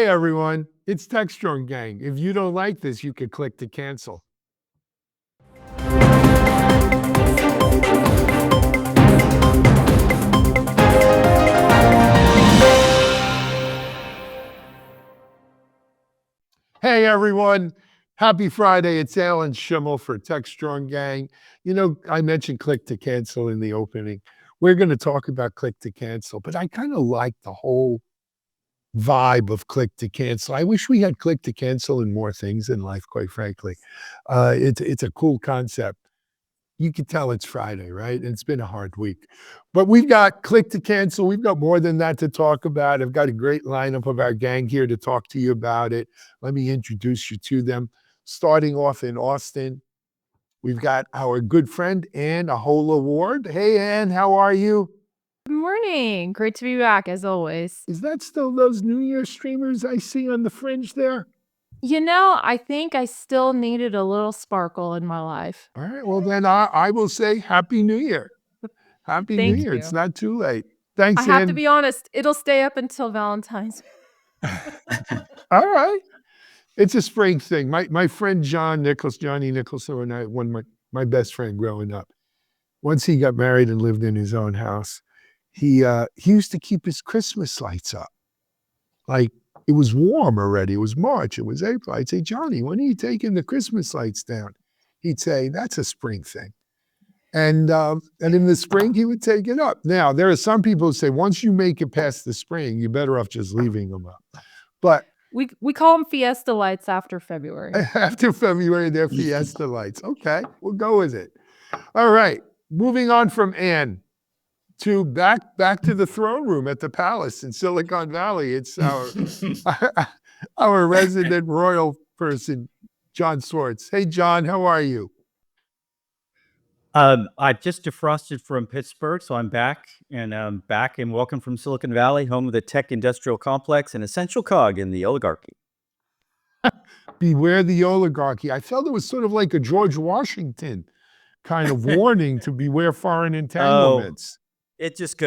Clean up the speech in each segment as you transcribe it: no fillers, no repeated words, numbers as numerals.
Hey everyone, it's Techstrong Gang. If you don't like this, you could click to cancel. Hey everyone, happy Friday. It's Alan Schimmel for Techstrong Gang. You know, I mentioned click to cancel in the opening. We're going to talk about click to cancel, but I kind of like the whole vibe of click to cancel. I wish we had click to cancel in more things in life, quite frankly. It's a cool concept. You can tell it's Friday, right? And it's been a hard week. But we've got click to cancel. We've got more than that to talk about. I've got a great lineup of our gang here to talk to you about it. Let me introduce you to them. Starting off in Austin, we've got our good friend, Anne Ahola Ward. Hey, Anne, how are you? Good morning. Great to be back, as always. Is that still those New Year streamers I see on the fringe there? You know, I think I still needed a little sparkle in my life. All right, well then I will say Happy New Year. Happy New Thank Year. you. It's not too late. Thanks, I have Ann. to be honest, it'll stay up until Valentine's. All right. It's a spring thing. My friend Johnny Nicholson, and I, my best friend growing up, once he got married and lived in his own house, he used to keep his Christmas lights up. Like, it was warm already. It was March. It was April. I'd say, Johnny, when are you taking the Christmas lights down? He'd say, that's a spring thing. And in the spring, he would take it up. Now, there are some people who say, once you make it past the spring, you're better off just leaving them up. But we call them Fiesta lights after February. After February, they're Fiesta lights. Okay, we'll go with it. All right, moving on from Anne to back to the throne room at the palace in Silicon Valley. It's our resident royal person, John Swartz. Hey, John, how are you? I just defrosted from Pittsburgh, so I'm back and welcome from Silicon Valley, home of the tech industrial complex, an essential cog in the oligarchy. Beware the oligarchy. I felt it was sort of like a George Washington kind of warning to beware foreign entanglements. It just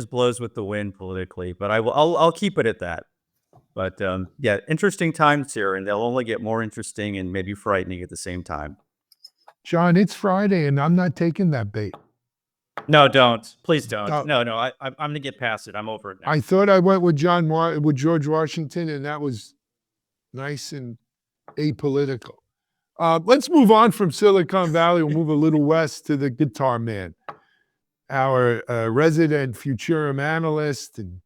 blows with the wind politically, but I'll keep it at that. But yeah, interesting times here, and they'll only get more interesting and maybe frightening at the same time. John, it's Friday, and I'm not taking that bait. No, don't. Please don't. No, I'm going to get past it. I'm over it now. I thought I went with George Washington, and that was nice and apolitical. Let's move on from Silicon Valley. We'll move a little west to the guitar man, our resident Futurum analyst and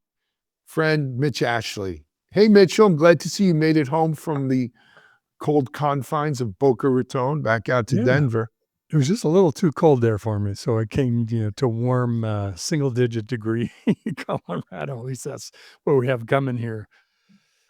friend, Mitch Ashley. Hey, Mitchell, I'm glad to see you made it home from the cold confines of Boca Raton back out to Denver. It was just a little too cold there for me, so I came, to warm, single-digit degree Colorado. At least that's what we have coming here.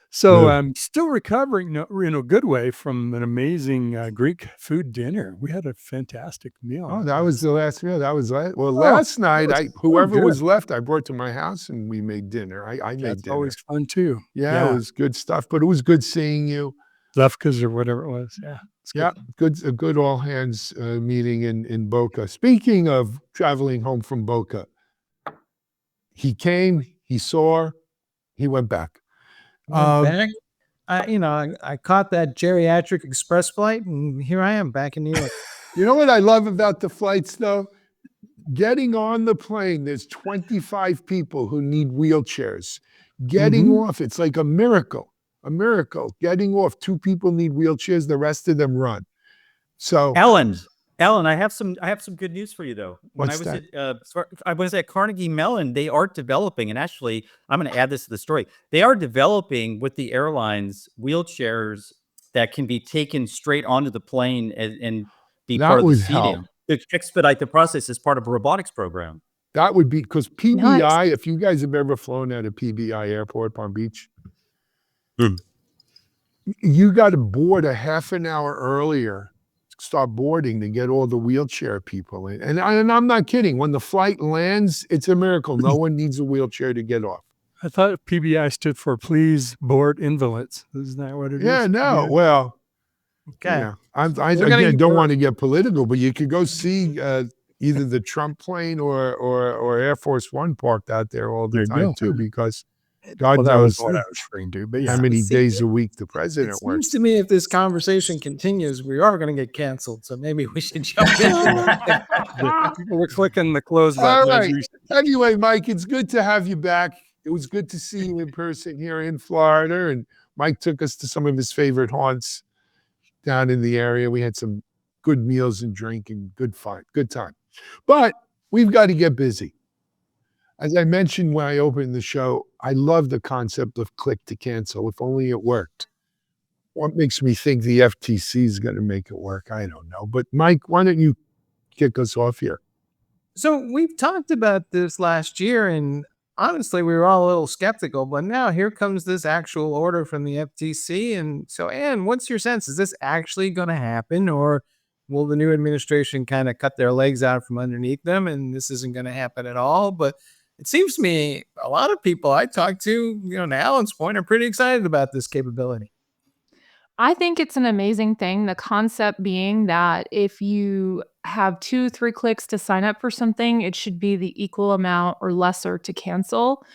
So I'm still recovering, in a good way, from an amazing Greek food dinner. We had a fantastic meal. Oh, that was the last meal. That was last. Well, last night, whoever was left, I brought to my house and we made dinner. I made That's dinner. always fun too. Yeah, it was good stuff. But it was good seeing you. Lefkas or whatever it was. Yeah. A good all hands meeting in Boca. Speaking of traveling home from Boca, he came, he saw, he went back. I caught that geriatric express flight, and here I am back in New York. You know what I love about the flights, though? Getting on the plane, there's 25 people who need wheelchairs. Getting off, it's like a miracle. A miracle. Getting off, 2 people need wheelchairs, the rest of them run. So Ellen, I have some good news for you though. When What's I was at Carnegie Mellon, they are developing, and actually I'm going to add this to the story. They are developing with the airlines wheelchairs that can be taken straight onto the plane and be part of the seating to expedite the process as part of a robotics program. That would be because PBI, if you guys have ever flown at a PBI airport, Palm Beach, you got to board a half an hour earlier, start boarding to get all the wheelchair people in. And I'm not kidding. When the flight lands, it's a miracle. No one needs a wheelchair to get off. I thought PBI stood for Please Board Invalids. Isn't that what it is? No. Yeah. Well, okay. Yeah. I again, don't want to get political, but you could go see either the Trump plane or Air Force One parked out there all the time too, because God Well, that was knows what I was referring to. But how yeah, many See, days a week the It president seems works. to me if this conversation continues, we are going to get canceled. So maybe we should jump into it. people were clicking the close All button. as right. you Anyway, Mike, it's good to have you back. It was good to see you in person here in Florida. And Mike took us to some of his favorite haunts down in the area. We had some good meals and drinking, good fun, good time. But we've got to get busy. As I mentioned when I opened the show, I love the concept of click to cancel. If only it worked. What makes me think the FTC is going to make it work? I don't know. But Mike, why don't you kick us off here? So we've talked about this last year, and honestly, we were all a little skeptical. But now here comes this actual order from the FTC. And so, Anne, what's your sense? Is this actually going to happen, or will the new administration kind of cut their legs out from underneath them, and this isn't going to happen at all? But it seems to me a lot of people I talk to, to Alan's point, are pretty excited about this capability. I think it's an amazing thing. The concept being that if you have 2, 3 clicks to sign up for something, it should be the equal amount or lesser to cancel.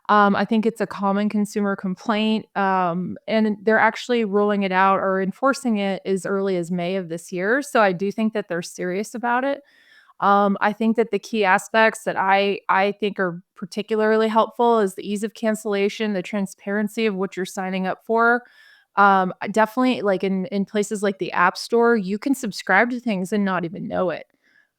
I think it's a common consumer complaint, and they're actually rolling it out or enforcing it as early as May of this year. So I do think that they're serious about it. I think that the key aspects that I think are particularly helpful is the ease of cancellation, the transparency of what you're signing up for. Definitely, like in places like the App Store, you can subscribe to things and not even know it.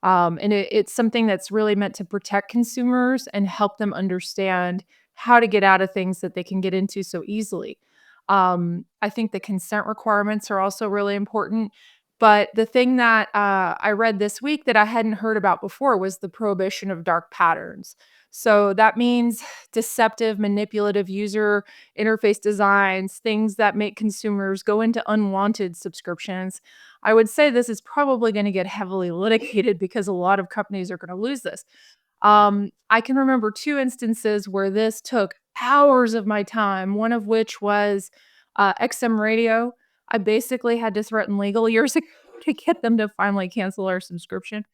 And it's something that's really meant to protect consumers and help them understand how to get out of things that they can get into so easily. I think the consent requirements are also really important. But the thing that I read this week that I hadn't heard about before was the prohibition of dark patterns. So that means deceptive, manipulative user interface designs, things that make consumers go into unwanted subscriptions. I would say this is probably going to get heavily litigated because a lot of companies are going to lose this. I can remember 2 instances where this took hours of my time, one of which was XM Radio. I basically had to threaten legal years ago to get them to finally cancel our subscription.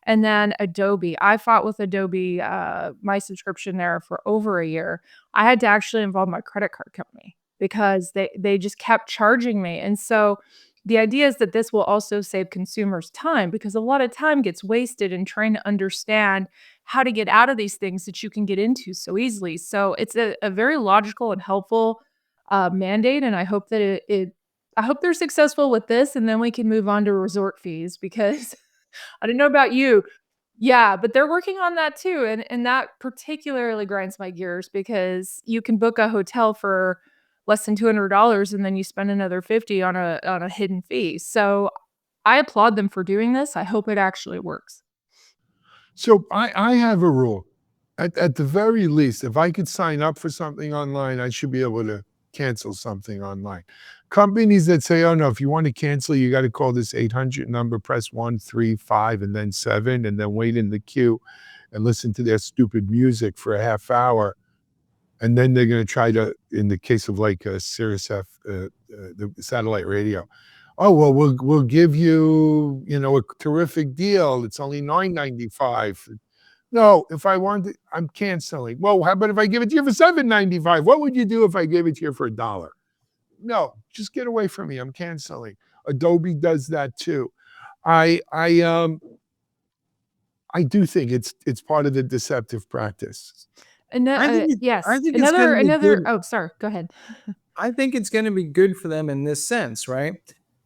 And then Adobe. I fought with Adobe, my subscription there for over a year. I had to actually involve my credit card company because they just kept charging me. And so the idea is that this will also save consumers time because a lot of time gets wasted in trying to understand how to get out of these things that you can get into so easily. So it's a very logical and helpful mandate, and I hope that I hope they're successful with this, and then we can move on to resort fees because I don't know about you. Yeah, but they're working on that too, and that particularly grinds my gears because you can book a hotel for less than $200 and then you spend another 50 on a hidden fee. So I applaud them for doing this. I hope it actually works. So I have a rule. At the very least, if I could sign up for something online, I should be able to cancel something online. Companies that say, oh no, if you want to cancel, you got to call this 800 number, press 1, 3, 5, and then 7, and then wait in the queue and listen to their stupid music for a half hour. And then they're going to try to, in the case of like Sirius the satellite radio, oh well, we'll give you a terrific deal. It's only $9.95. No, if I want it, I'm canceling. Well, how about if I give it to you for $7.95? What would you do if I gave it to you for $1? No, just get away from me. I'm canceling. Adobe does that too. I do think it's part of the deceptive practice. And yes, I think it's gonna be another. good. Oh, sorry. Go ahead. I think it's going to be good for them in this sense, right?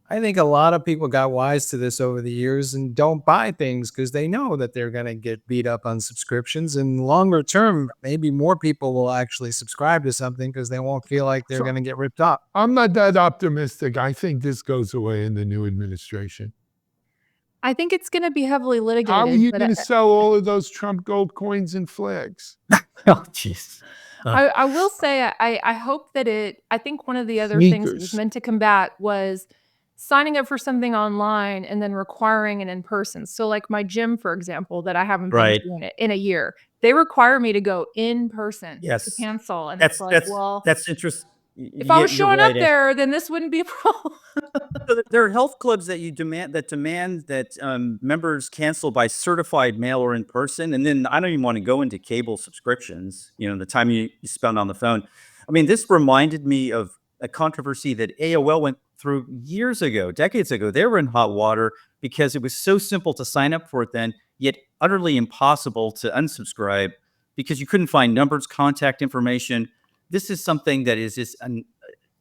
I think a lot of people got wise to this over the years and don't buy things because they know that they're going to get beat up on subscriptions. And longer term, maybe more people will actually subscribe to something because they won't feel like they're So- going to get ripped off. I'm not that optimistic. I think this goes away in the new administration. I think it's going to be heavily litigated. How are you but going to sell all of those Trump gold coins and flags? Oh, jeez. I will say I hope that I think one of the other things it was Sneakers. meant to combat was signing up for something online and then requiring it in person. So like my gym, for example, that I haven't Right. been to in a year, they require me to go in person to Yes. cancel. And That's it's like, that's well, that's interest. If I was You're showing up right. there, then this wouldn't be a problem. So there are health clubs that demand that members cancel by certified mail or in person, and then I don't even want to go into cable subscriptions. The time you spend on the phone. I mean, this reminded me of a controversy that AOL went through years ago, decades ago. They were in hot water because it was so simple to sign up for it then, yet utterly impossible to unsubscribe because you couldn't find numbers, contact information. This is something that is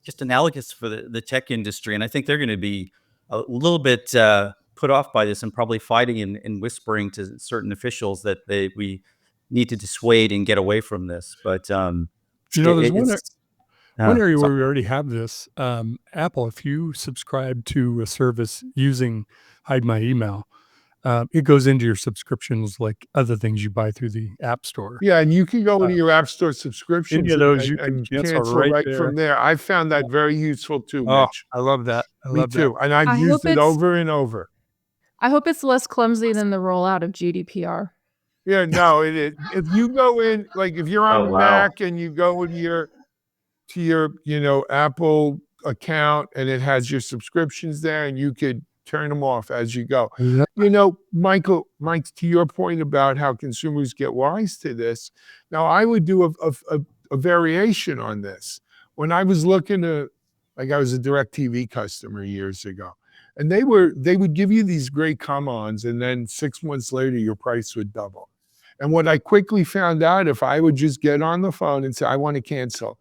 just analogous for the tech industry. And I think they're going to be a little bit put off by this and probably fighting and whispering to certain officials that we need to dissuade and get away from this. But There's one area sorry. where we already have this. Apple, if you subscribe to a service using Hide My Email, it goes into your subscriptions like other things you buy through the App Store. Yeah, and you can go into your App Store subscriptions Any of those you can and cancel cancel right right there. from there. I found that very useful too, Oh, Mitch. I love that. Me too. And I've I used hope it it's- over and over. I hope it's less clumsy than the rollout of GDPR. Yeah, no, it is. If you go in, like if you're on Oh, the wow. Mac and you go into your Apple account and it has your subscriptions there and you could turn them off as you go. Mike, to your point about how consumers get wise to this, now I would do a variation on this. When I was looking to, like I was a DirecTV customer years ago, and they would give you these great come-ons and then 6 months later your price would double. And what I quickly found out, if I would just get on the phone and say, I want to cancel,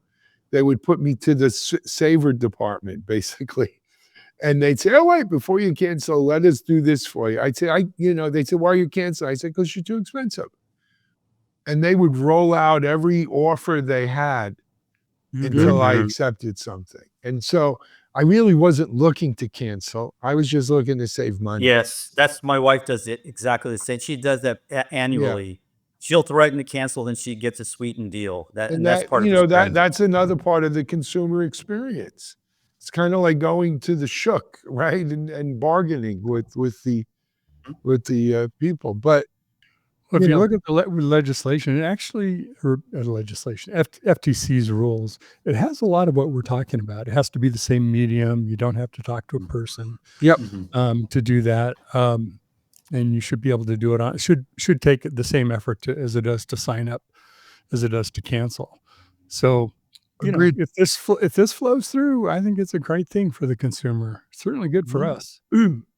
they would put me to the saver department, basically. And they'd say, oh, wait, before you cancel, let us do this for you. I'd say, they'd say, why are you canceling? I said, because you're too expensive. And they would roll out every offer they had until I accepted something. And so I really wasn't looking to cancel. I was just looking to save money. Yes, my wife does it exactly the same. She does that annually. She'll threaten to cancel, then she gets a sweetened deal. And that's part of the strategy. That's another part of the consumer experience. It's kind of like going to the shook, right, and bargaining with the people. But Well, if you look at the legislation, FTC's rules, it has a lot of what we're talking about. It has to be the same medium. You don't have to talk to a person. To do that. And you should be able to do it should take the same effort as it does to sign up as it does to cancel. So, if this flows through, I think it's a great thing for the consumer. Certainly good for us.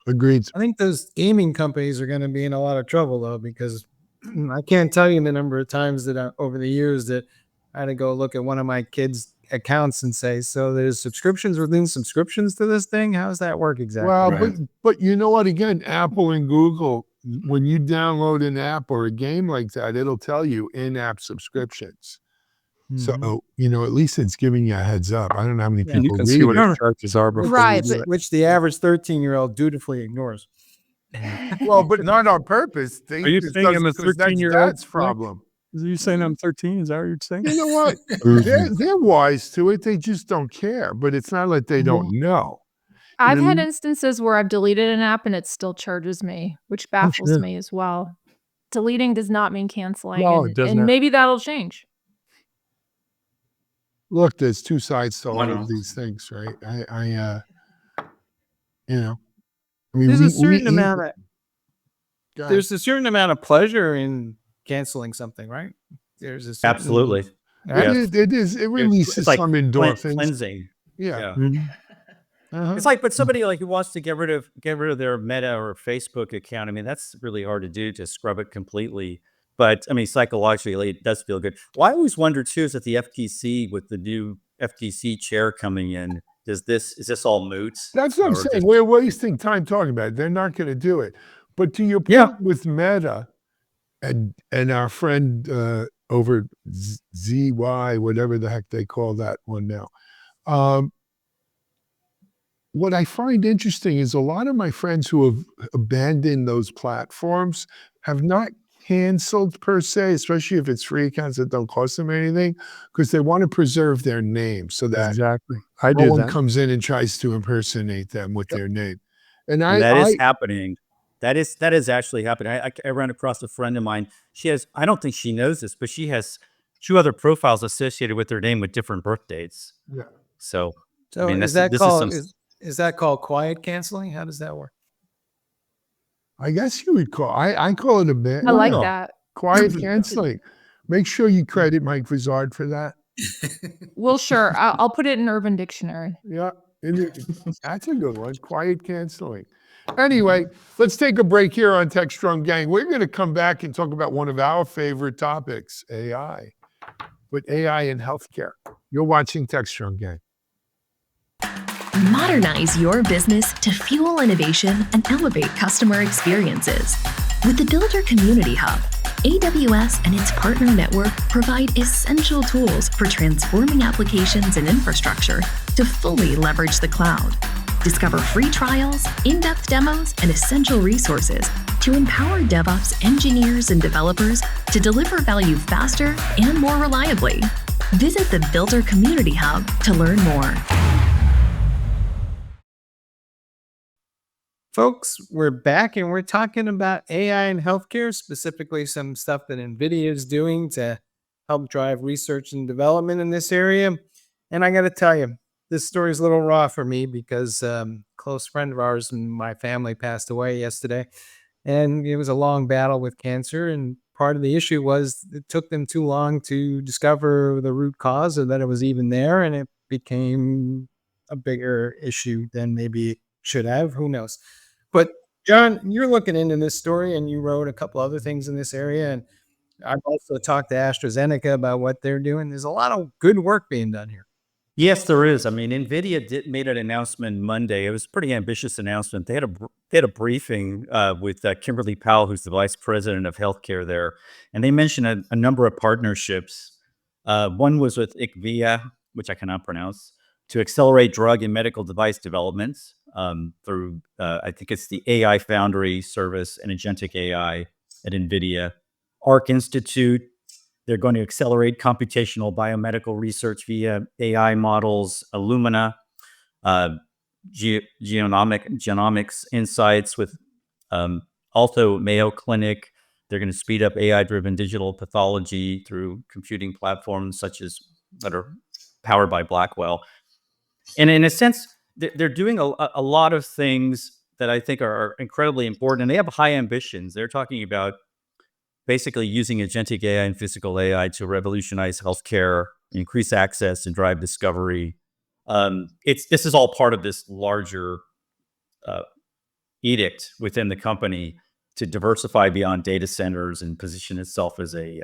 Agreed. I think those gaming companies are going to be in a lot of trouble though, because I can't tell you the number of times that over the years that I had to go look at one of my kids' accounts and say, so there's subscriptions within subscriptions to this thing? How does that work exactly? Well, but you know what? Again, Apple and Google, when you download an app or a game like that, it'll tell you in-app subscriptions. So, at least it's giving you a heads up. I don't know how many people You can read see what it. its charges are before Right, you do it. Which the average 13-year-old dutifully ignores. Well, but not on purpose. Are you saying I'm a 13-year-old? That's problem. Are you saying I'm 13? Is that what you're saying? You know what? They're wise to it. They just don't care. But it's not like they don't know. I've had instances where I've deleted an app and it still charges me, which baffles sure. me as well. Deleting does not mean canceling. No, it doesn't. And maybe that'll change. Look, there's two sides to all Why of not? these things, right? I mean, There's a certain amount of Go ahead. there's a certain amount of pleasure in canceling something, right? There's a certain, Absolutely. Right? It is. It releases It's like some endorphins. cleansing. Yeah. Uh-huh. It's like, but somebody like who wants to get rid of their Meta or Facebook account. I mean, that's really hard to do, to scrub it completely. But I mean, psychologically, it does feel good. Well, I always wonder too, is that the FTC, with the new FTC chair coming in, is this all moot? That's what I'm Or saying. just- We're wasting time talking about it. They're not going to do it. But to your point with Meta and our friend over ZY, whatever the heck they call that one now. What I find interesting is a lot of my friends who have abandoned those platforms have not canceled per se, especially if it's free accounts that don't cost them anything, because they want to preserve their name so that Exactly. I no do one that. comes in and tries to impersonate them with their name. And And that is happening. That is actually happening. I ran across a friend of mine. She has, I don't think she knows this, but she has 2 other profiles associated with her name with different birth dates. Yeah. So, I So mean, is this that is some. called is that called quiet canceling? How does that work? I guess you would call. I call it a bit. I like yeah, that. quiet canceling. Make sure you credit Mike Vizard for that. Well, sure. I'll put it in Urban Dictionary. Yeah, that's a good one. Quiet canceling. Anyway, let's take a break here on Techstrong Gang. We're going to come back and talk about one of our favorite topics, AI. But AI in healthcare. You're watching Techstrong Gang. Modernize your business to fuel innovation and elevate customer experiences. With the Builder Community Hub, AWS and its partner network provide essential tools for transforming applications and infrastructure to fully leverage the cloud. Discover free trials, in-depth demos, and essential resources to empower DevOps engineers and developers to deliver value faster and more reliably. Visit the Builder Community Hub to learn more. Folks, we're back and we're talking about AI in healthcare, specifically some stuff that NVIDIA is doing to help drive research and development in this area. And I got to tell you, this story is a little raw for me because a close friend of ours and my family passed away yesterday. And it was a long battle with cancer. And part of the issue was it took them too long to discover the root cause or that it was even there. And it became a bigger issue than maybe it should have. Who knows? But John, you're looking into this story and you wrote a couple other things in this area. And I've also talked to AstraZeneca about what they're doing. There's a lot of good work being done here. Yes, there is. I mean, NVIDIA made an announcement Monday. It was a pretty ambitious announcement. They had a briefing with Kimberly Powell, who's the vice president of healthcare there, and they mentioned a number of partnerships. One was with IQVIA, which I cannot pronounce, to accelerate drug and medical device developments through, I think it's the AI Foundry service and agentic AI at NVIDIA. ARC Institute, they're going to accelerate computational biomedical research via AI models. Illumina, genomics insights with also Mayo Clinic. They're going to speed up AI-driven digital pathology through computing platforms such as that are powered by Blackwell. And in a sense, they're doing a lot of things that I think are incredibly important, and they have high ambitions. They're talking about basically using agentic AI and physical AI to revolutionize healthcare, increase access, and drive discovery. This is all part of this larger edict within the company to diversify beyond data centers and position itself as a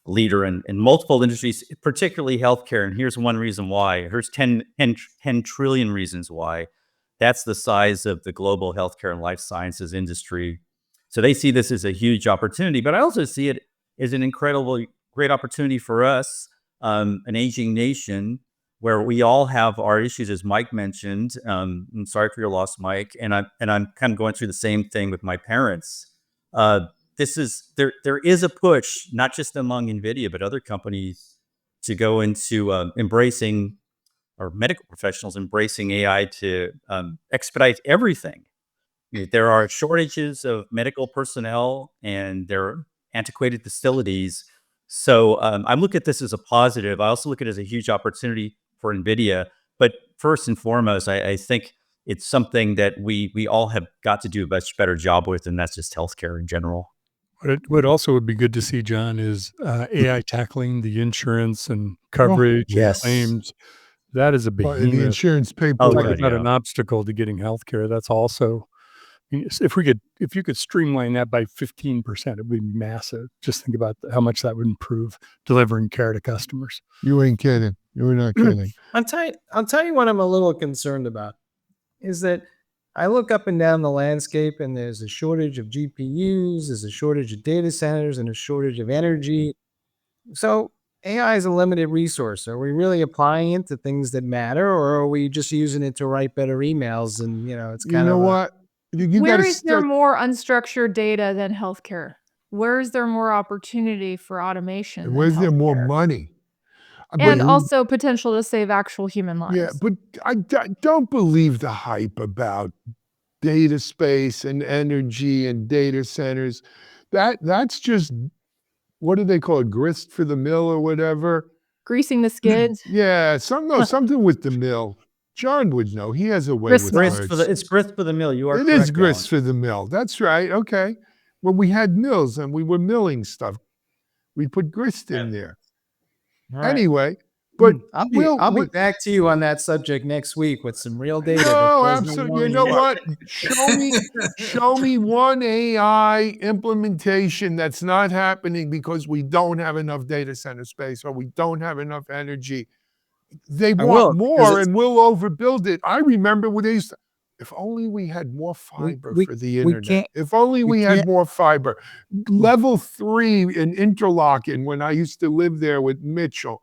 leader in multiple industries, particularly healthcare. And here's one reason why. Here's 10 trillion reasons why. That's the size of the global healthcare and life sciences industry. So they see this as a huge opportunity, but I also see it as an incredibly great opportunity for us, an aging nation where we all have our issues, as Mike mentioned. I'm sorry for your loss, Mike, and I'm kind of going through the same thing with my parents. There is a push, not just among NVIDIA, but other companies to go into embracing, or medical professionals embracing AI to expedite everything. There are shortages of medical personnel and there are antiquated facilities. So I look at this as a positive. I also look at it as a huge opportunity for NVIDIA. But first and foremost, I think it's something that we all have got to do a much better job with, and that's just healthcare in general. What also would be good to see, John, is AI tackling the insurance and coverage and yes. claims. That is a The behemoth. insurance Talk paperwork. God, about yeah. an obstacle to getting healthcare. That's also, if you could streamline that by 15%, it would be massive. Just think about how much that would improve delivering care to customers. You ain't kidding. You're not kidding. I'll tell you what I'm a little concerned about is that I look up and down the landscape and there's a shortage of GPUs, there's a shortage of data centers, and a shortage of energy. So AI is a limited resource. Are we really applying it to things that matter, or are we just using it to write better emails? And it's You kind know of what? You Where gotta is there start. more unstructured data than healthcare? Where is there more opportunity for automation? And than where's there more healthcare? money? And But- also potential to save actual human lives. Yeah, but I don't believe the hype about data space and energy and data centers. That's just, what do they call it? Grist for the mill or whatever. greasing the skids. Yeah, something with the mill. John would know. He has a way Grist with mill. words. It's grist for the mill. You are It correct, is grist Alan. for the mill. That's right. Okay. Well, we had mills and we were milling stuff. We put grist in there. All right. Anyway, but I'll be we'll back to you on that subject next week with some real data. that no, says absolutely. You milling know works. what? Show me one AI implementation that's not happening because we don't have enough data center space or we don't have enough energy. They I want will, because more it's and we'll overbuild it. I remember when they used to, if only we had more fiber we for the we internet. can't If only we we had can't more fiber. Level 3 in Interlaken, when I used to live there with Mitchell,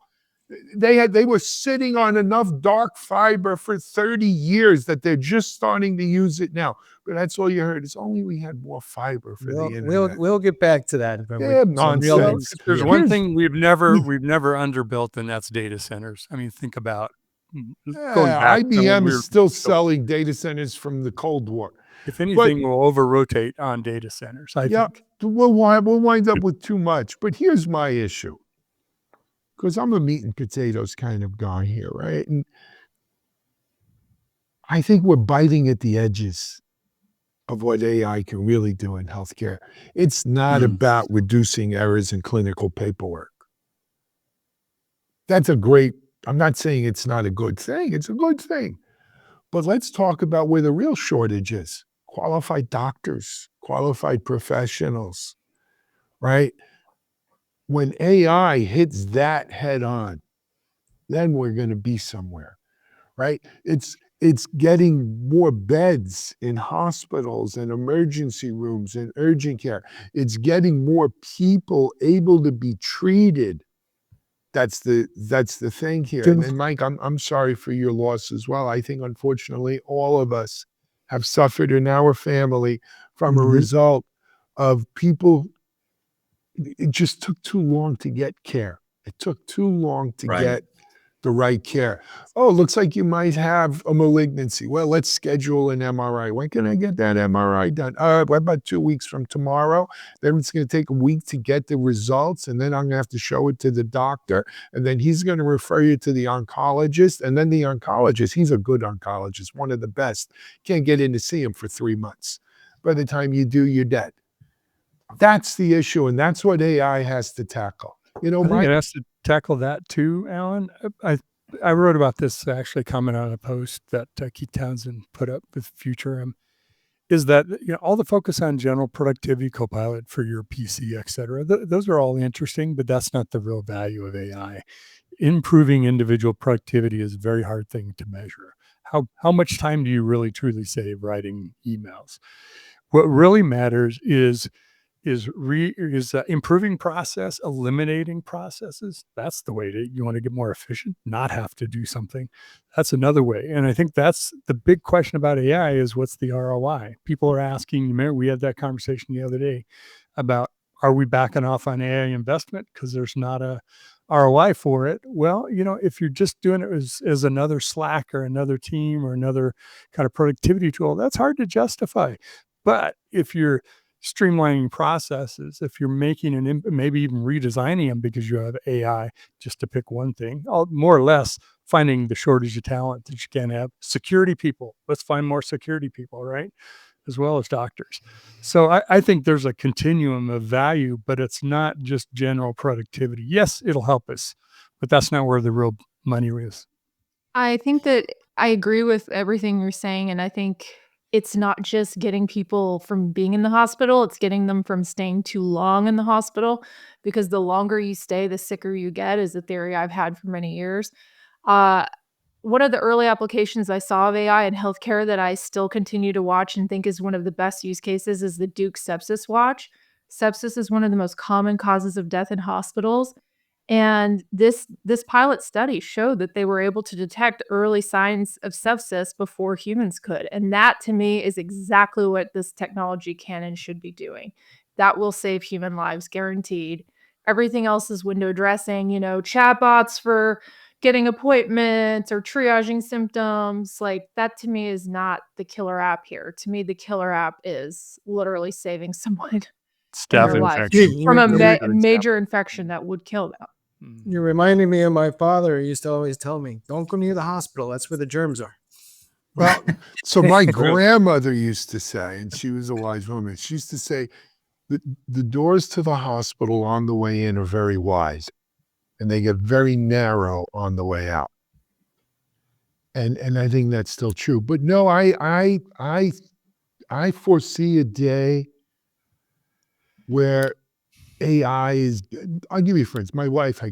they were sitting on enough dark fiber for 30 years that they're just starting to use it now. But that's all you heard. It's only we had more fiber for the internet. we'll get back to that. But Yeah, with some real Well, nonsense. if there's here. one Here's- thing we've never underbuilt, and that's data centers. I mean, think about going Yeah, back to when IBM we is were still selling data centers from the Cold War. if anything, we'll over-rotate on data centers, I Yeah, think. we'll wind up with too much. But here's my issue, because I'm a meat and potatoes kind of guy here, right? And I think we're biting at the edges of what AI can really do in healthcare. It's not about reducing errors in clinical paperwork. I'm not saying it's not a good thing. It's a good thing. But let's talk about where the real shortage is. Qualified doctors, qualified professionals, right? When AI hits that head on, then we're going to be somewhere, right? It's getting more beds in hospitals and emergency rooms and urgent care. It's getting more people able to be treated. That's the thing here. And Mike, I'm sorry for your loss as well. I think unfortunately all of us have suffered in our family from a result of people. It just took too long to get care. It took too long to Right. get the right care. Oh, looks like you might have a malignancy. Well, let's schedule an MRI. When can I get that MRI done? What about 2 weeks from tomorrow? Then it's going to take a week to get the results, and then I'm going to have to show it to the doctor, and then he's going to refer you to the oncologist, and then the oncologist, he's a good oncologist, one of the best. Can't get in to see him for 3 months. By the time you do, you're dead. That's the issue, and that's what AI has to tackle. You know, I think Mike? it has to tackle that too, Alan. I wrote about this, actually comment on a post that Keith Townsend put up with Future. Is that all the focus on general productivity, Copilot for your PC, et cetera, those are all interesting, but that's not the real value of AI. Improving individual productivity is a very hard thing to measure. How much time do you really truly save writing emails? What really matters is improving process, eliminating processes. That's the way you want to get more efficient, not have to do something. That's another way. And I think that's the big question about AI is what's the ROI? People are asking, we had that conversation the other day about, are we backing off on AI investment because there's not a ROI for it? Well, if you're just doing it as another Slack or another team or another kind of productivity tool, that's hard to justify. But if you're streamlining processes, if you're making maybe even redesigning them because you have AI, just to pick one thing, more or less finding the shortage of talent that you can have. Security people, let's find more security people, right? As well as doctors. So I think there's a continuum of value, but it's not just general productivity. Yes, it'll help us, but that's not where the real money is. I think that I agree with everything you're saying, and I think it's not just getting people from being in the hospital, it's getting them from staying too long in the hospital, because the longer you stay, the sicker you get, is a theory I've had for many years. One of the early applications I saw of AI in healthcare that I still continue to watch and think is one of the best use cases is the Duke Sepsis Watch. Sepsis is one of the most common causes of death in hospitals. And this pilot study showed that they were able to detect early signs of sepsis before humans could. And that, to me, is exactly what this technology can and should be doing. That will save human lives, guaranteed. Everything else is window dressing, chatbots for getting appointments or triaging symptoms. Like, that to me is not the killer app here. To me, the killer app is literally saving someone in Staph their life infection. from a major infection that would kill them. You're reminding me of my father. He used to always tell me, don't go near the hospital. That's where the germs are. Well, so my grandmother used to say, and she was a wise woman, she used to say, the doors to the hospital on the way in are very wide, and they get very narrow on the way out. And I think that's still true. But no, I foresee a day where AI is. I'll give you a for instance. My wife, I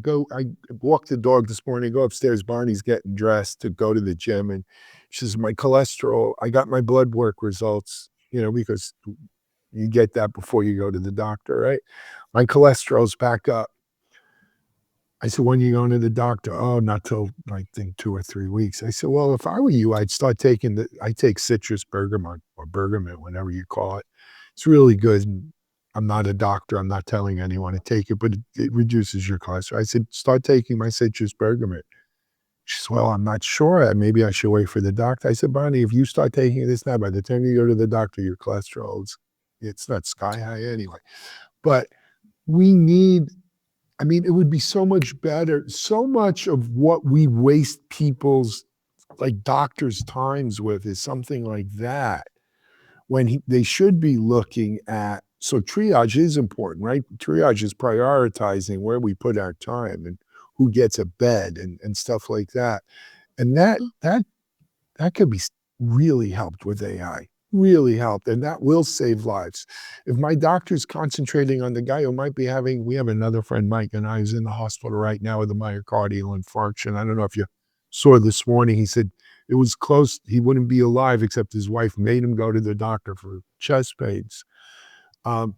walk the dog this morning, go upstairs, Barney's getting dressed to go to the gym, and she says, my cholesterol, I got my blood work results, because you get that before you go to the doctor, right? My cholesterol's back up. I said, when are you going to the doctor? Oh, not till I think 2 or 3 weeks. I said, well, if I were you, I'd start taking I take citrus bergamot or bergamot, whatever you call it. It's really good. And I'm not a doctor. I'm not telling anyone to take it, but it reduces your cholesterol. I said, start taking my citrus bergamot. She said, well, I'm not sure. Maybe I should wait for the doctor. I said, Bonnie, if you start taking this now, by the time you go to the doctor, your cholesterol it's not sky high anyway. But we need, it would be so much better. So much of what we waste people's, like doctors' times with is something like that. When they should be looking at, so triage is important, right? Triage is prioritizing where we put our time and who gets a bed and stuff like that. And that could be really helped with AI, really helped. And that will save lives. If my doctor's concentrating on the guy who might be we have another friend, Mike, and I, who's in the hospital right now with a myocardial infarction. I don't know if you saw this morning, he said it was close. He wouldn't be alive except his wife made him go to the doctor for chest pains. Those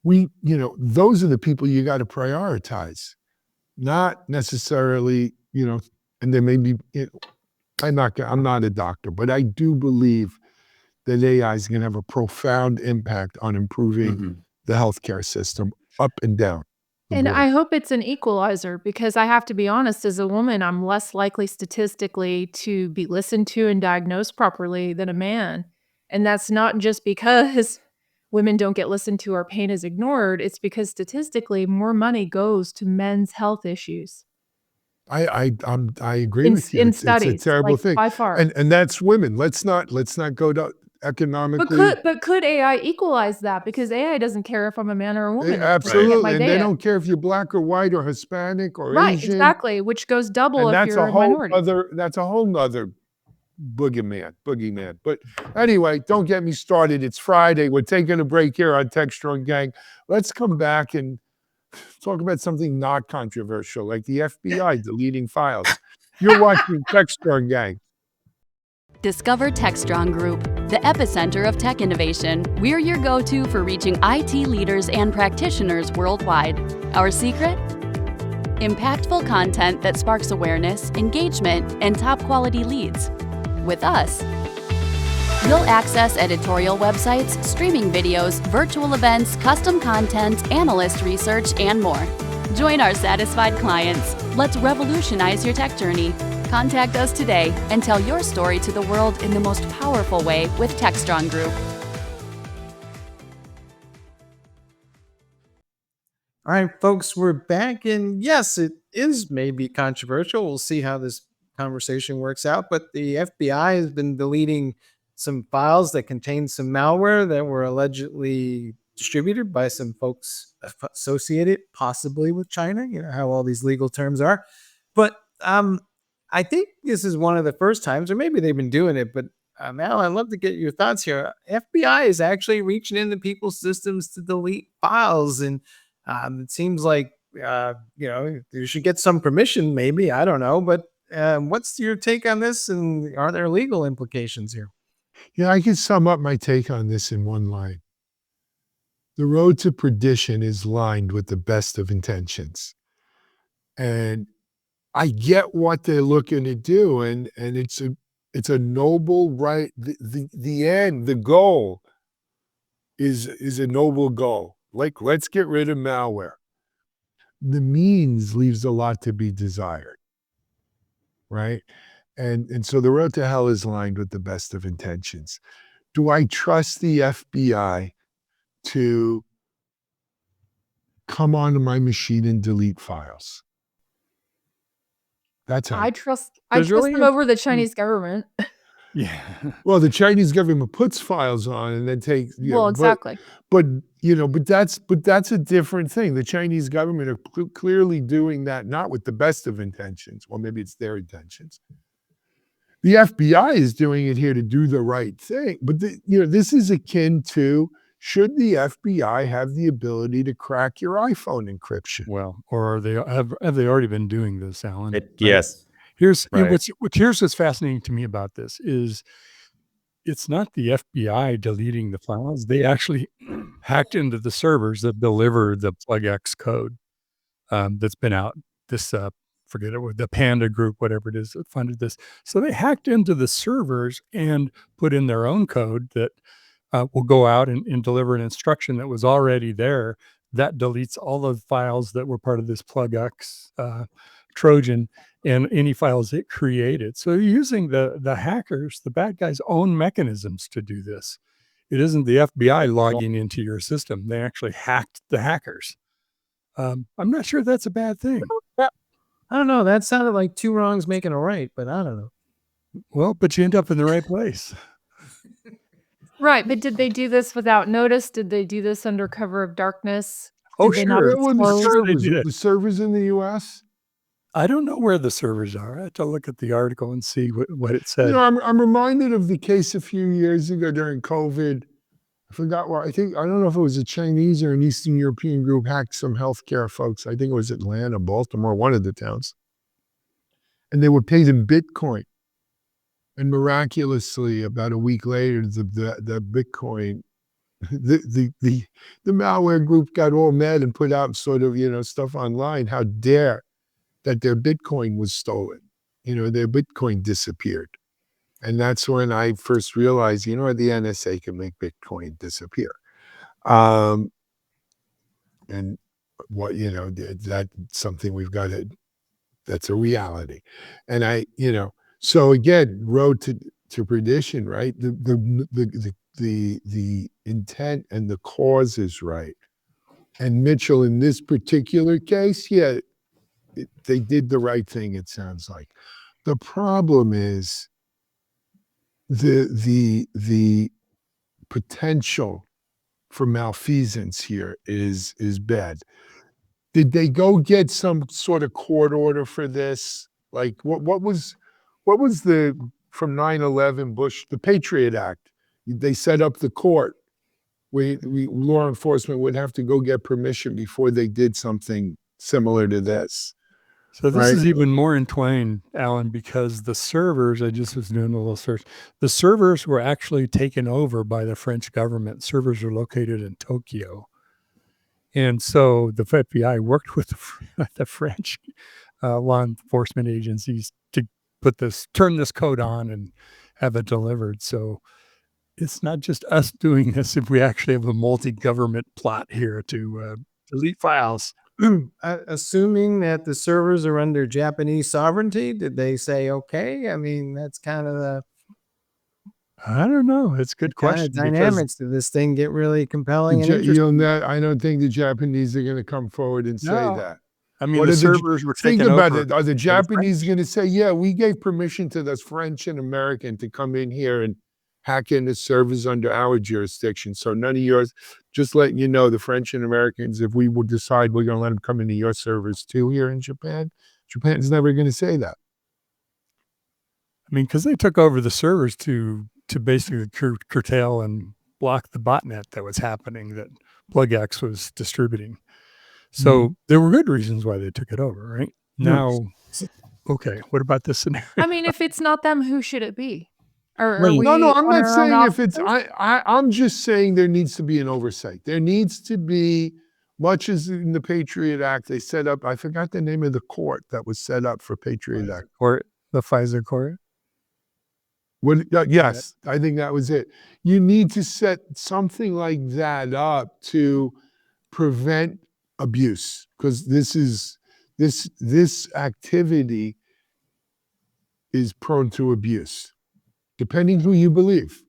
are the people you got to prioritize, not necessarily, and there may be, I'm not a doctor, but I do believe that AI is going to have a profound impact on improving the healthcare system up and down. And I hope it's an equalizer, because I have to be honest, as a woman, I'm less likely statistically to be listened to and diagnosed properly than a man. And that's not just because women don't get listened to or pain is ignored. It's because statistically more money goes to men's health issues. I agree with you. In It's a studies, terrible like, thing. by far. And that's women. Let's not go to economically. But could AI equalize that? Because AI doesn't care if I'm a man or a woman. It's looking at Absolutely. my And they data. don't care if you're black or white or Hispanic or Right, Asian. exactly, which goes double And if that's you're a a whole minority. that's a whole nother boogeyman. But anyway, don't get me started. It's Friday. We're taking a break here on Techstrong Gang. Let's come back and talk about something not controversial, like the FBI deleting files. You're watching Techstrong Gang. Discover Techstrong Group, the epicenter of tech innovation. We're your go-to for reaching IT leaders and practitioners worldwide. Our secret? Impactful content that sparks awareness, engagement, and top-quality leads. With us, you'll access editorial websites, streaming videos, virtual events, custom content, analyst research, and more. Join our satisfied clients. Let's revolutionize your tech journey. Contact us today and tell your story to the world in the most powerful way with Techstrong Group. All right, folks, we're back. And yes, it is maybe controversial. We'll see how this conversation works out. But the FBI has been deleting some files that contain some malware that were allegedly distributed by some folks associated possibly with China. You know how all these legal terms are. But I think this is one of the first times, or maybe they've been doing it, but Al, I'd love to get your thoughts here. FBI is actually reaching into people's systems to delete files. And it seems like, you should get some permission, maybe. I don't know. But what's your take on this? And are there legal implications here? Yeah, I can sum up my take on this in one line. The road to perdition is lined with the best of intentions. And I get what they're looking to do, and it's a noble right. The end, the goal is a noble goal. Like, let's get rid of malware. The means leaves a lot to be desired, right? And so the road to hell is lined with the best of intentions. Do I trust the FBI to come onto my machine and delete files. That's how. I trust There's really them a- over the Chinese government. Yeah. Well, the Chinese government puts files on and then takes. Yeah, Well, exactly. But that's a different thing. The Chinese government are clearly doing that, not with the best of intentions. Well, maybe it's their intentions. The FBI is doing it here to do the right thing. But this is akin to, should the FBI have the ability to crack your iPhone encryption? Well, or have they already been doing this, Alan? Right? Yes. Here's Right. what's fascinating to me about this is it's not the FBI deleting the files. They actually hacked into the servers that deliver the PlugX code that's been out. This forget it, the Panda Group, whatever it is that funded this. So they hacked into the servers and put in their own code that will go out and deliver an instruction that was already there that deletes all the files that were part of this PlugX Trojan and any files it created. So you're using the hackers, the bad guys' own mechanisms to do this. It isn't the FBI logging into your system. They actually hacked the hackers. I'm not sure that's a bad thing. I don't know. That sounded like two wrongs making a right, but I don't know. Well, but you end up in the right place. Right, but did they do this without notice? Did they do this under cover of darkness? Oh, Did they not sure. Well, disclose? they did. the servers in the U.S. I don't know where the servers are. I have to look at the article and see what it said. I'm reminded of the case a few years ago during COVID. I forgot what, I don't know if it was a Chinese or an Eastern European group hacked some healthcare folks. I think it was Atlanta, Baltimore, one of the towns. And they were paid in Bitcoin. And miraculously, about a week later, the Bitcoin, the malware group got all mad and put out sort of, stuff online. How dare that their Bitcoin was stolen. Their Bitcoin disappeared. And that's when I first realized, the NSA can make Bitcoin disappear. And what, that's something we've got to, that's a reality. And so again, road to perdition, right? The intent and the cause is right. And Mitchell, in this particular case, they did the right thing, it sounds like. The problem is the potential for malfeasance here is bad. Did they go get some sort of court order for this? Like what was the from 9/11 Bush, the Patriot Act? They set up the court. Law enforcement would have to go get permission before they did something similar to this. So this Right. is even more entwined, Alan, because the servers, I just was doing a little search, the servers were actually taken over by the French government. Servers are located in Tokyo. And so the FBI worked with the French law enforcement agencies to turn this code on and have it delivered. So it's not just us doing this if we actually have a multi-government plot here to delete files. Assuming that the servers are under Japanese sovereignty, did they say okay? I mean, that's kind of the I don't know. It's a good kind question. of dynamics. Did this thing get really compelling and interesting? I don't think the Japanese are going to come forward and say No. that. I mean, What the are the J- servers were Think taken about over. it. Are the Japanese going to say, yeah, we gave permission to this French and American to come in here and hack into servers under our jurisdiction? So none of yours, just letting you know, the French and Americans, if we would decide we're going to let them come into your servers too here in Japan, Japan's never going to say that. I mean, because they took over the servers to basically curtail and block the botnet that was happening that PlugX was distributing. So there were good reasons why they took it over, right? Now, okay, what about this scenario? I mean, if it's not them, who should it be? Or are Right. we No, I'm on not our own saying if it's, officers? I'm just saying there needs to be an oversight. There needs to be, much as in the Patriot Act, they set up, I forgot the name of the court that was set up for Patriot Act. Or the Pfizer court? Yes, I think that was it. You need to set something like that up to prevent abuse, because this activity is prone to abuse, depending who you believe.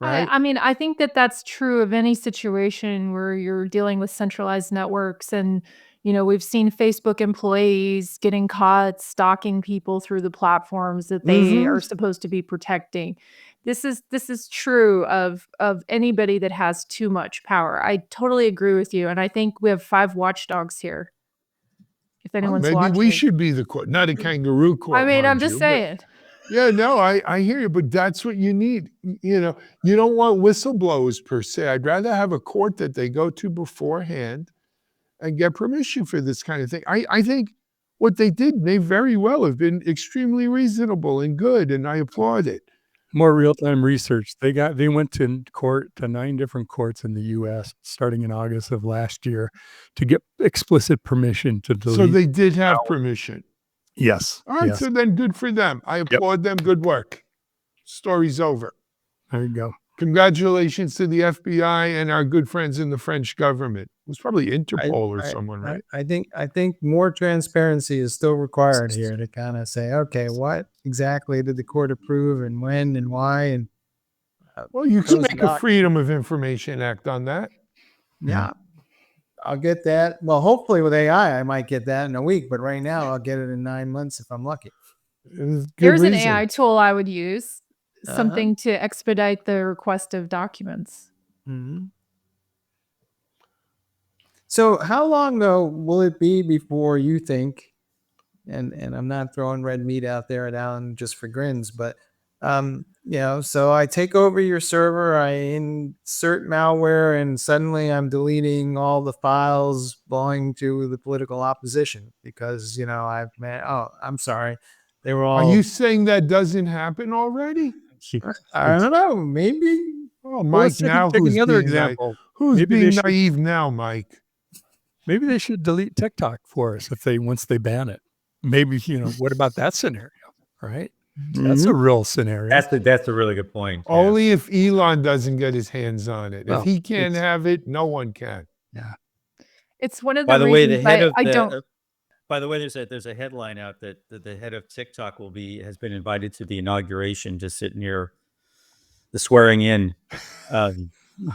right? I mean, I think that that's true of any situation where you're dealing with centralized networks and, we've seen Facebook employees getting caught stalking people through the platforms that they Mhm. are supposed to be protecting. This is true of anybody that has too much power. I totally agree with you, and I think we have 5 watchdogs here, if Well, anyone's maybe we watching. should be the court, not a kangaroo I court, mean, I'm mind just you, but saying. yeah, no, I hear you, but that's what you need. You don't want whistleblowers per se. I'd rather have a court that they go to beforehand and get permission for this kind of thing. I think what they did, may very well have been extremely reasonable and good, and I applaud it. More real-time research. They went to court to 9 different courts in the US starting in August of last year to get explicit permission to delete. So they did have permission. Yes. All right, Yes. so then good for them. I applaud them. Good work. Story's over. There you go. Congratulations to the FBI and our good friends in the French government. It was probably Interpol or I- someone, right? I think more transparency is still required here to kind of say, okay, what exactly did the court approve and when and why? And Well, you could those make a Freedom of Information Act on that. yeah, I'll get that. Well, hopefully with AI, I might get that in a week, but right now I'll get it in 9 months if I'm lucky. Good Here's an reason. AI tool I would use, Uh-huh. something to expedite the request of documents. Mm-hmm. So how long though will it be before you think, and I'm not throwing red meat out there at Alan just for grins, but so I take over your server, I insert malware, and suddenly I'm deleting all the files belonging to the political opposition because I'm sorry, they were Are all. you saying that doesn't happen already? I don't know, maybe. Oh, Mike, now take who's another being naive? example. Who's Maybe they being should- naive now, Mike? Maybe they should delete TikTok for us once they ban it. Maybe, what about that scenario, right? That's a real scenario. That's a really good point. yeah. Only if Elon doesn't get his hands on it. Well, If he can't it's- have it, no one can. Yeah. It's one of the By the way, the reasons head of I the don't. by the way, there's a headline out that the head of TikTok has been invited to the inauguration to sit near the swearing in.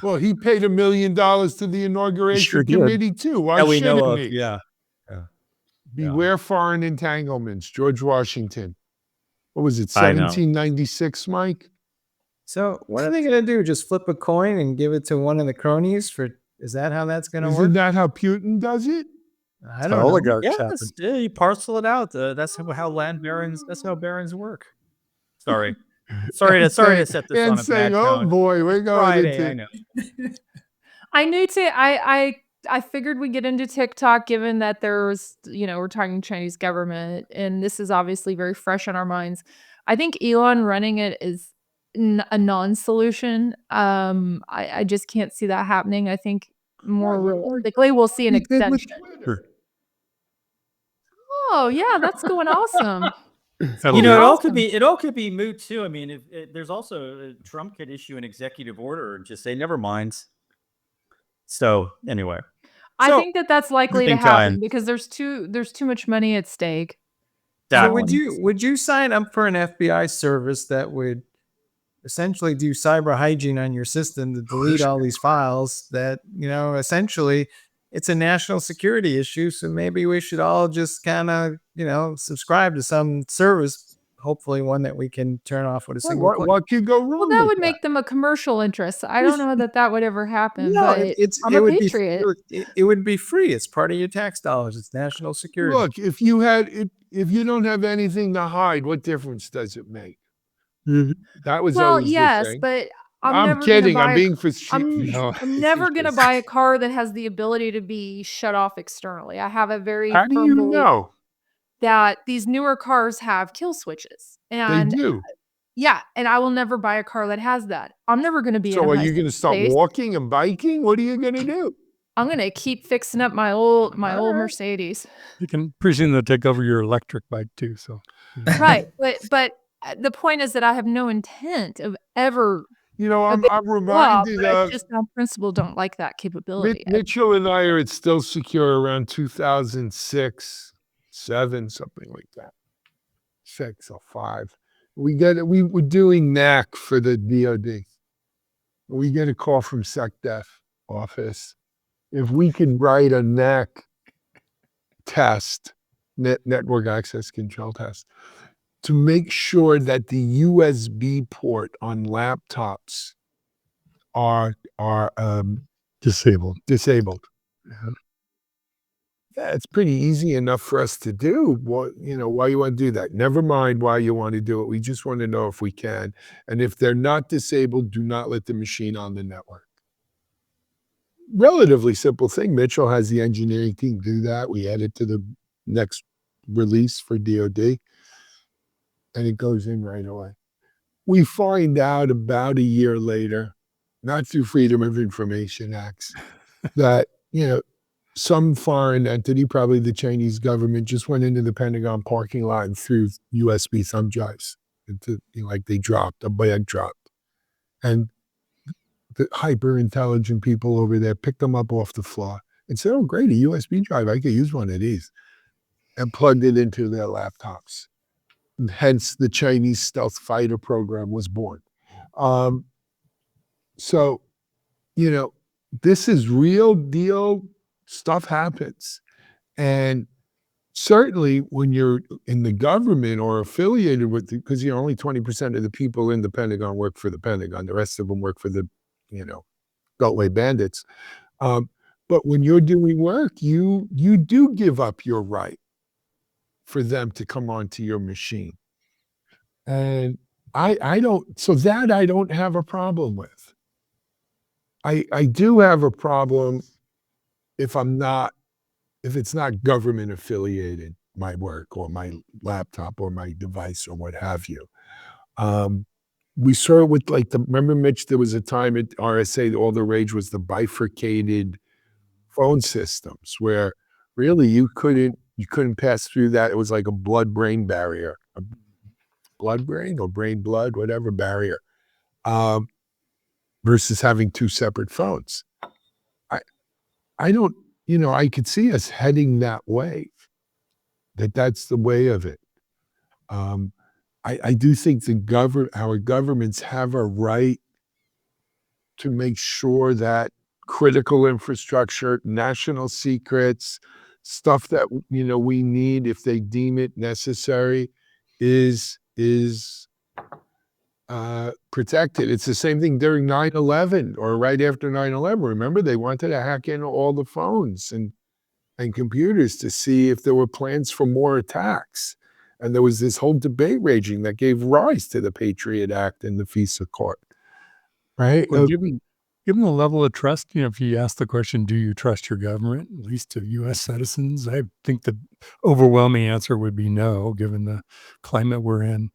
Well, he paid $1 million to the inauguration Sure did. committee too. Why that we know shouldn't of. he? Yeah. Beware foreign entanglements. George Washington. What was it? I know. 1796, Mike? So what are they going to do? Just flip a coin and give it to one of the cronies is that how that's going to work? Isn't that how Putin does it? I The don't know. oligarchs happen. Yes, you parcel it out. That's how land barons. That's how barons work. Sorry to set this and on a saying, bad oh tone. boy, we're going Friday, into I know. I knew I figured we'd get into TikTok given that there's, we're talking Chinese government, and this is obviously very fresh on our minds. I think Elon running it is a non-solution. I just can't see that happening. I think more realistically, we'll see an He did with extension. Twitter. Oh yeah, that's going awesome. That'll You be know, awesome. it all could be moot too. I mean, there's also Trump could issue an executive order and just say never mind. So anyway, I So, think that that's likely to interesting happen time. because there's too much money at stake. So that would one. would you sign up for an FBI service that would essentially do cyber hygiene on your system to delete all these files that, essentially it's a national security issue. So maybe we should all just kind of, subscribe to some service, hopefully one that we can turn off with a single click. What could go wrong? Well, that with would make them a commercial interest. I don't know that would ever happen, No, but I'm it a would patriot. it would be free. It's part of your tax dollars. It's national security. Look, if you don't have anything to hide, what difference does it make? That was Well, always yes, the thing. but I'm I'm never gonna kidding. buy I'm a being I'm never gonna buy a car that has the ability to be shut off externally. I have a very How do firm you belief know? that these newer cars have kill switches. They And do. yeah, and I will never buy a car that has that. I'm never gonna be in So a are high you going to start space. walking and biking? What are you going to do? I'm gonna keep fixing up my old Alright. Mercedes. You can presume they'll take over your electric bike too. So Right. But the point is that I have no intent of ever You know, I'm law, reminded but I of just on principle don't like that capability. Mitchell and I are at Still Secure around 2006, 7, something like that. 6 or 5. We were doing NAC for the DoD. We get a call from SecDef office. If we can write a NAC test, network access control test, to make sure that the USB port on laptops are Disabled. disabled. That's pretty easy enough for us to do. Why you want to do that? Never mind why you want to do it. We just want to know if we can. And if they're not disabled, do not let the machine on the network. Relatively simple thing. Mitchell has the engineering team do that. We add it to the next release for DoD, and it goes in right away. We find out about a year later, not through Freedom of Information Acts, that, some foreign entity, probably the Chinese government, just went into the Pentagon parking lot and threw USB thumb drives into, like they dropped, a bag dropped. And the hyper intelligent people over there picked them up off the floor and said, "Oh, great, a USB drive. I could use one of these," and plugged it into their laptops. And hence, the Chinese stealth fighter program was born. So, this is real deal. Stuff happens. And certainly when you're in the government or affiliated with, because only 20% of the people in the Pentagon work for the Pentagon, the rest of them work for the, Beltway bandits. But when you're doing work, you do give up your right for them to come onto your machine. And I don't have a problem with. I do have a problem if it's not government affiliated, my work or my laptop or my device or what have you. We saw it with remember, Mitch, there was a time at RSA, all the rage was the bifurcated phone systems where really you couldn't pass through that. It was like a blood-brain barrier, a blood-brain or brain-blood, whatever barrier, versus having two separate phones. I don't, I could see us heading that way, that's the way of it. I do think our governments have a right to make sure that critical infrastructure, national secrets, stuff that, we need if they deem it necessary is protected. It's the same thing during 9/11 or right after 9/11. Remember, they wanted to hack in all the phones and computers to see if there were plans for more attacks. And there was this whole debate raging that gave rise to the Patriot Act and the FISA court. Right? Well, given the level of trust, if you ask the question, do you trust your government, at least to U.S. citizens, I think the overwhelming answer would be no, given the climate we're in.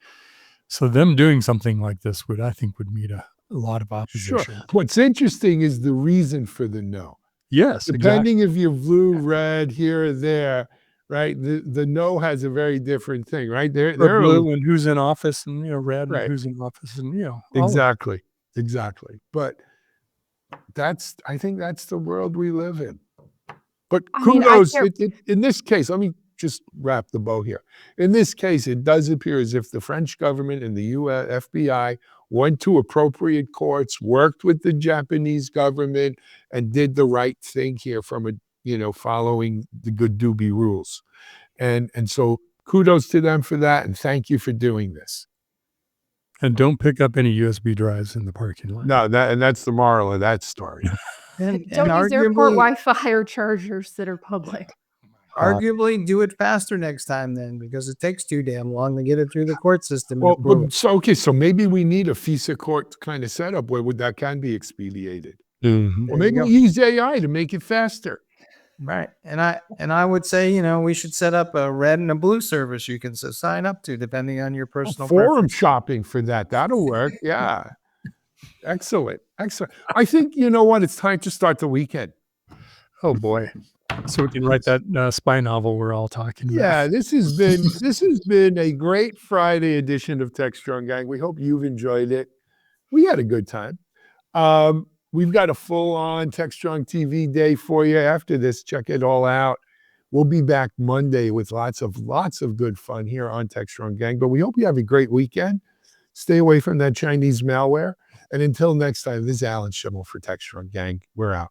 So them doing something like this I think would meet a lot of opposition. Sure. What's interesting is the reason for the no. Yes, depending if you're blue, red, here or there, right? The no has a very different thing, right? They're blue and who's in office, and red right. and who's in office, and exactly. But I think that's the world we live in. But kudos in this case. Let me just wrap the bow here. In this case, it does appear as if the French government and the US FBI went to appropriate courts, worked with the Japanese government, and did the right thing here from following the good doobie rules. And so kudos to them for that, and thank you for doing this. And don't pick up any USB drives in the parking lot. No, that's the moral of that story. and don't use airport Wi-Fi or chargers that are public. Arguably, do it faster next time then, because it takes too damn long to get it through the court system. So maybe we need a FISA court kind of setup where that can be expedited. Mm-hmm. Or maybe we use AI to make it faster. Right. And I would say, we should set up a red and a blue service you can sign up to depending on your personal forum shopping for that. That'll work. Yeah. Excellent. I think, what? It's time to start the weekend. Oh boy. So we can write that spy novel we're all talking about. Yeah, this has been a great Friday edition of Techstrong Gang. We hope you've enjoyed it. We had a good time. We've got a full-on Techstrong TV day for you after this. Check it all out. We'll be back Monday with lots of good fun here on Techstrong Gang. But we hope you have a great weekend. Stay away from that Chinese malware. And until next time, this is Alan Schimmel for Techstrong Gang. We're out.